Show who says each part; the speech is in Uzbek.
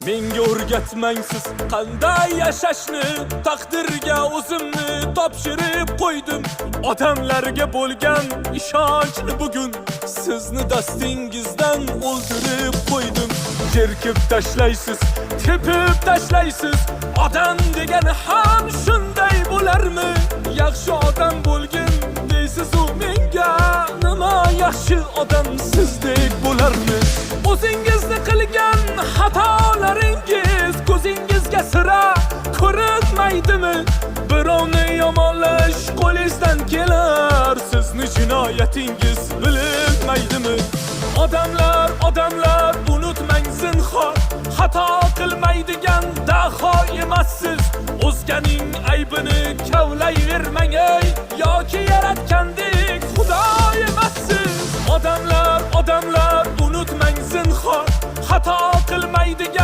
Speaker 1: Menga o'rgatmang siz qanday yashashni, taqdirga o'zimni topshirib qo'ydim. Odamlarga bo'lgan ishonchni bugun sizni dastingizdan o'ldirib qo'ydim. Jerkib tashlaysiz, tepib tashlaysiz, odam degani ham shunday bo'larmi? Yaxshi odam bo'lgin deysiz u menga, nima yaxshi odam sizdek bo'larmi? O'zingizni qilgan xatolaringiz ko'zingizga sira ko'rinmaydimi? Birovni yomonlash qo'lingizdan kelar, sizni jinoyatingiz bilinmaydimi? Odamlar unutmang zinhor, xato qilmaydigan daho emassiz. O'zganing aybini kavlayvermang ey, yoki yaratgandek